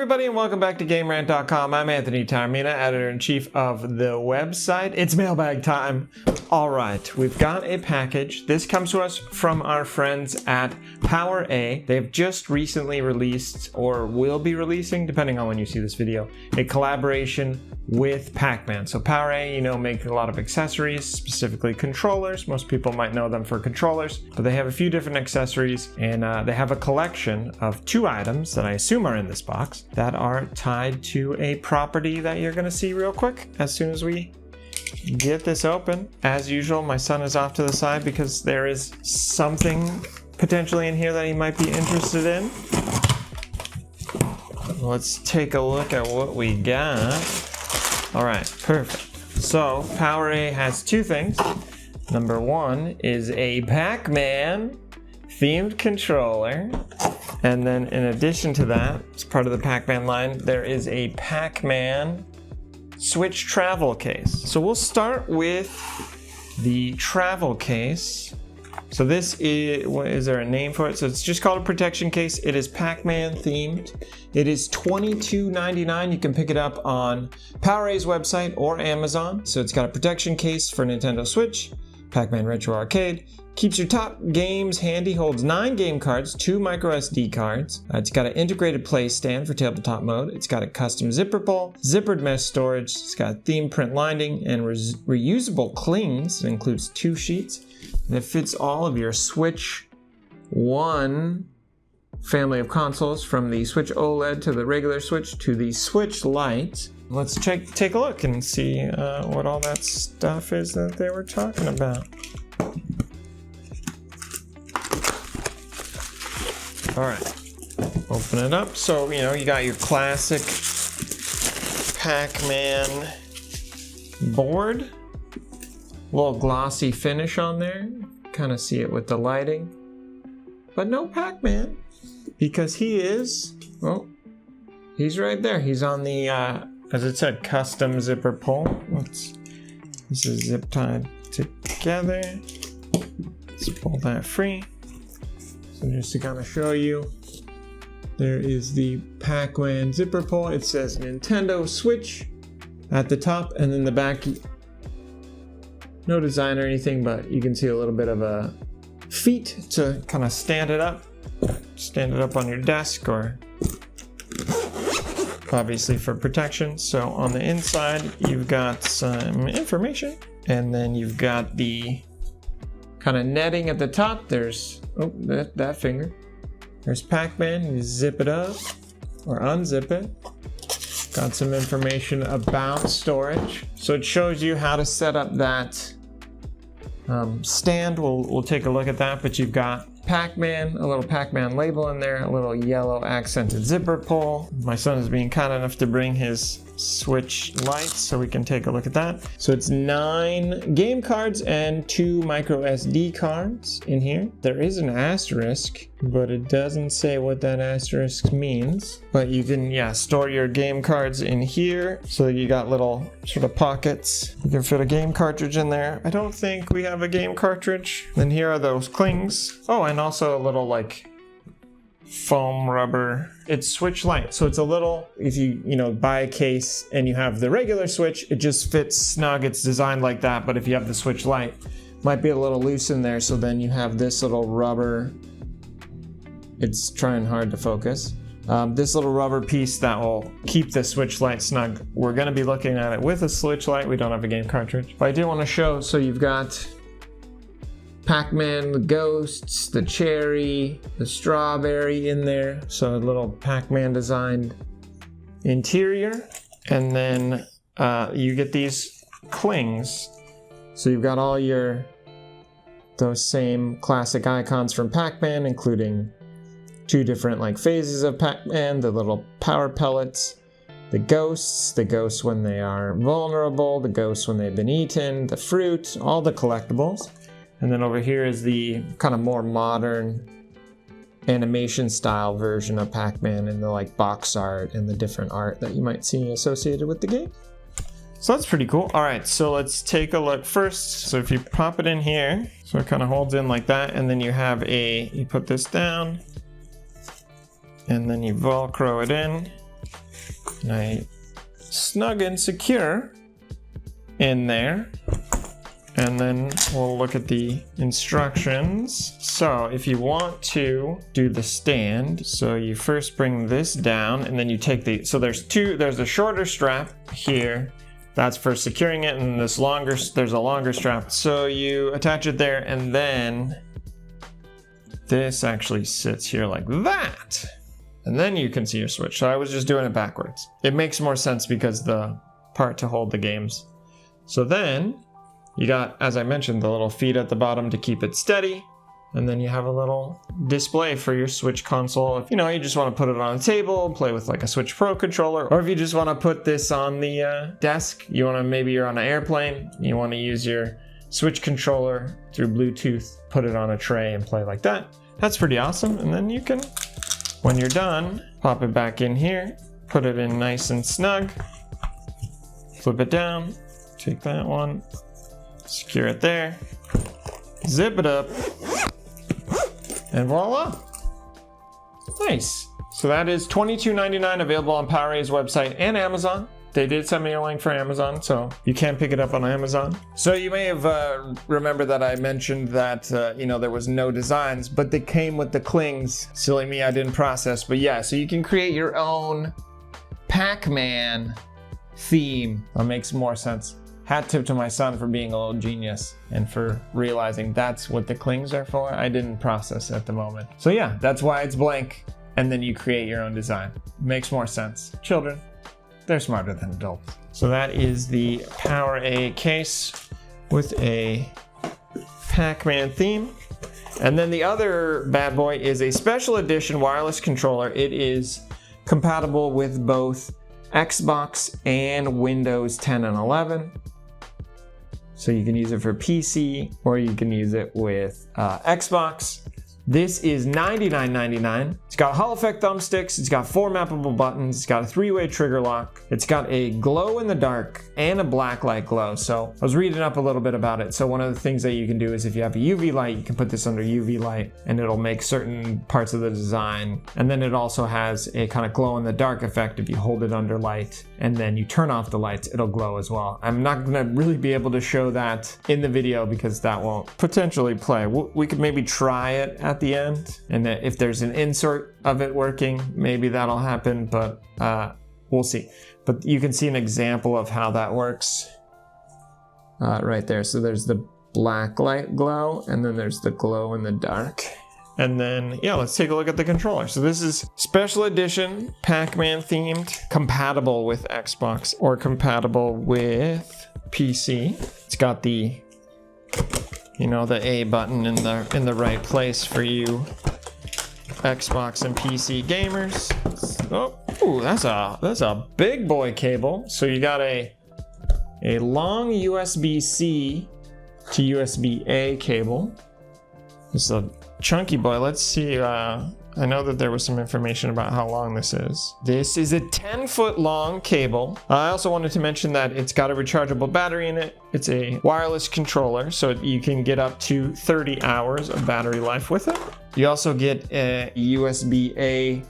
everybody, and welcome back to GameRant.com. I'm Anthony Taormina, editor-in-chief of the website. It's mailbag time. All right, we've got a package. This comes to us from our friends at PowerA. They've just recently released, or will be releasing, depending on when you see this video, a collaboration with Pac-Man. So PowerA, you know, make a lot of accessories, specifically controllers. Most people might know them for controllers, but they have a few different accessories, and they have a collection of 2 items that I assume are in this box that are tied to a property that you're going to see real quick as soon as we get this open. As usual, my son is off to the side because there is something potentially in here that he might be interested in. Let's take a look at what we got. All right, perfect. So PowerA has 2 things. Number 1 is a Pac-Man themed controller. And then in addition to that, as part of the Pac-Man line, there is a Pac-Man Switch travel case. So we'll start with the travel case. So this is there a name for it? So it's just called a protection case. It is Pac-Man themed. It is $22.99. You can pick it up on PowerA's website or Amazon. So it's got a protection case for Nintendo Switch, Pac-Man Retro Arcade. Keeps your top games handy, holds 9 game cards, 2 micro SD cards. It's got an integrated play stand for tabletop mode. It's got a custom zipper pull, zippered mesh storage. It's got theme print lining and reusable clings. It includes 2 sheets. And it fits all of your Switch 1 family of consoles, from the Switch OLED to the regular Switch to the Switch Lite. Let's take a look and see what all that stuff is that they were talking about. All right, open it up. So, you know, you got your classic Pac-Man board. Little glossy finish on there. Kind of see it with the lighting. But no Pac-Man, because he is, well, he's right there. He's on the, as it said, custom zipper pull. This is zip tied together. Let's pull that free. So just to kind of show you, there is the Pac-Man zipper pull. It says Nintendo Switch at the top, and then the back, no design or anything, but you can see a little bit of a feet to kind of stand it up on your desk, or obviously for protection. So on the inside, you've got some information, and then you've got the kind of netting at the top. There's, oh, that finger. There's Pac-Man. You zip it up or unzip it. Got some information about storage. So it shows you how to set up that stand. We'll take a look at that, but you've got Pac-Man, a little Pac-Man label in there, a little yellow accented zipper pull. My son is being kind enough to bring his Switch Lite so we can take a look at that. So it's 9 game cards and 2 micro SD cards in here. There is an asterisk, but it doesn't say what that asterisk means. But you can, yeah, store your game cards in here. So you got little sort of pockets. You can fit a game cartridge in there. I don't think we have a game cartridge. Then here are those clings. Oh, and also a little like foam rubber. It's Switch Lite, so it's a little, if you buy a case and you have the regular Switch, it just fits snug. It's designed like that. But if you have the Switch Lite, might be a little loose in there, so then you have this little rubber, it's trying hard to focus, this little rubber piece that will keep the Switch Lite snug. We're going to be looking at it with a Switch Lite. We don't have a game cartridge, but I do want to show. So you've got Pac-Man, the ghosts, the cherry, the strawberry in there. So a little Pac-Man designed interior. And then you get these clings. So you've got all those same classic icons from Pac-Man, including 2 different like phases of Pac-Man, the little power pellets, the ghosts when they are vulnerable, the ghosts when they've been eaten, the fruit, all the collectibles. And then over here is the kind of more modern animation style version of Pac-Man, and the like box art and the different art that you might see associated with the game. So that's pretty cool. All right, so let's take a look first. So if you pop it in here, so it kind of holds in like that, and then you put this down, and then you Velcro it in. nice, snug and secure in there. And then we'll look at the instructions. So if you want to do the stand, so you first bring this down and then you take so there's a shorter strap here. That's for securing it, and there's a longer strap. So you attach it there, and then this actually sits here like that. And then you can see your Switch. So I was just doing it backwards. It makes more sense because the part to hold the games. So then you got, as I mentioned, the little feet at the bottom to keep it steady. And then you have a little display for your Switch console. If you just want to put it on a table, play with like a Switch Pro controller, or if you just want to put this on the desk, maybe you're on an airplane, you want to use your Switch controller through Bluetooth, put it on a tray and play like that. That's pretty awesome. And then you can, when you're done, pop it back in here, put it in nice and snug, flip it down, take that one, secure it there, zip it up, and voila. Nice. So that is $22.99, available on PowerA's website and Amazon. They did send me a link for Amazon, so you can pick it up on Amazon. So you may have remembered that I mentioned that there was no designs, but they came with the clings. Silly me, I didn't process, but yeah. So you can create your own Pac-Man theme. That makes more sense. Hat tip to my son for being a little genius and for realizing that's what the clings are for. I didn't process at the moment. So yeah, that's why it's blank. And then you create your own design. Makes more sense. Children, they're smarter than adults. So that is the PowerA case with a Pac-Man theme. And then the other bad boy is a special edition wireless controller. It is compatible with both Xbox and Windows 10 and 11. So you can use it for PC or you can use it with Xbox. This is $99.99. It's got Hall effect thumbsticks, it's got 4 mappable buttons, it's got a 3-way trigger lock, it's got a glow in the dark and a black light glow. So I was reading up a little bit about it. So one of the things that you can do is if you have a UV light, you can put this under UV light and it'll make certain parts of the design. And then it also has a kind of glow in the dark effect. If you hold it under light and then you turn off the lights, it'll glow as well. I'm not gonna really be able to show that in the video because that won't potentially play. We could maybe try it at the end, and that if there's an insert of it working, maybe that'll happen, but we'll see. But you can see an example of how that works right there. So there's the black light glow, and then there's the glow in the dark. And then, yeah, let's take a look at the controller. So this is special edition, Pac-Man themed, compatible with Xbox or compatible with PC. It's got the the A button in the right place for you Xbox and PC gamers. Oh, that's a big boy cable. So you got a long USB-C to USB-A cable. It's a chunky boy. Let's see. I know that there was some information about how long this is. This is a 10-foot long cable. I also wanted to mention that it's got a rechargeable battery in it. It's a wireless controller, so you can get up to 30 hours of battery life with it. You also get a USB-A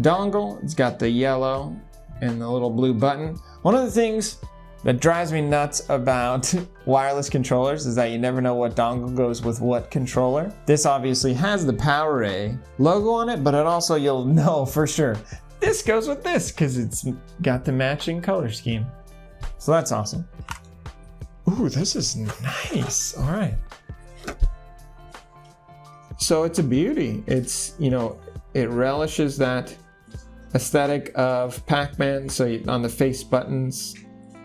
dongle. It's got the yellow and the little blue button. One of the things that drives me nuts about wireless controllers is that you never know what dongle goes with what controller. This obviously has the PowerA logo on it, but it also, you'll know for sure, this goes with this because it's got the matching color scheme. So that's awesome. Ooh, this is nice. All right. So it's a beauty. It's, it relishes that aesthetic of Pac-Man. So on the face buttons,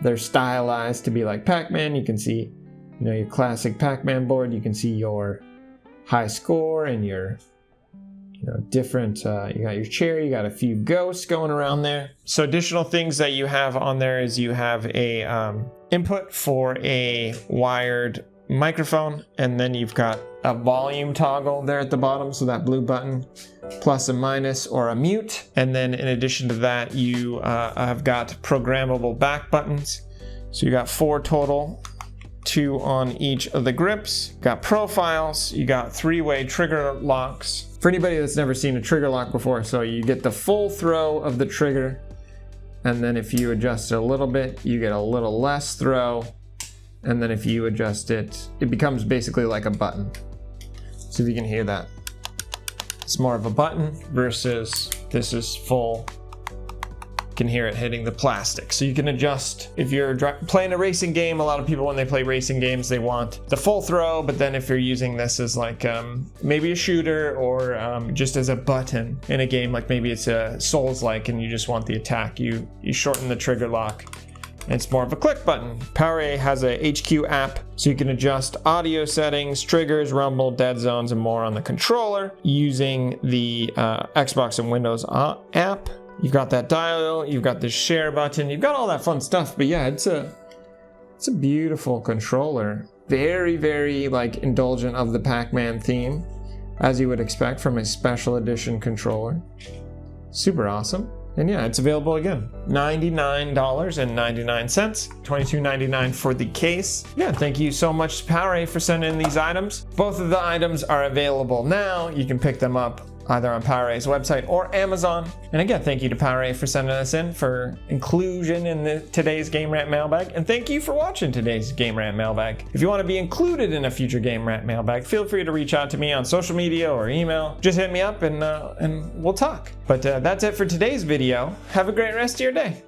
they're stylized to be like Pac-Man. You can see, your classic Pac-Man board. You can see your high score and your, different, you got your chair, you got a few ghosts going around there. So additional things that you have on there is you have a input for a wired microphone, and then you've got a volume toggle there at the bottom, so that blue button, plus a minus or a mute. And then in addition to that, you have got programmable back buttons. So you got 4 total, 2 on each of the grips. Got profiles, you got 3-way trigger locks. For anybody that's never seen a trigger lock before, so you get the full throw of the trigger And then if you adjust it a little bit, you get a little less throw. And then if you adjust it, it becomes basically like a button. See if you can hear that. It's more of a button versus this is full. You can hear it hitting the plastic. So you can adjust. If you're playing a racing game, a lot of people when they play racing games, they want the full throw, but then if you're using this as like maybe a shooter or just as a button in a game, like maybe it's a Souls-like and you just want the attack, you shorten the trigger lock. It's more of a click button. PowerA has a HQ app, so you can adjust audio settings, triggers, rumble, dead zones, and more on the controller using the Xbox and Windows app. You've got that dial, you've got the share button, you've got all that fun stuff. But yeah, it's a beautiful controller. Very, very like indulgent of the Pac-Man theme, as you would expect from a special edition controller. Super awesome. And yeah, it's available again. $99.99, $22.99 for the case. Yeah, thank you so much to PowerA for sending in these items. Both of the items are available now. You can pick them up either on PowerA's website or Amazon. And again, thank you to PowerA for sending us in for inclusion in today's Game Rant Mailbag. And thank you for watching today's Game Rant Mailbag. If you want to be included in a future Game Rant Mailbag, feel free to reach out to me on social media or email. Just hit me up and we'll talk. But that's it for today's video. Have a great rest of your day.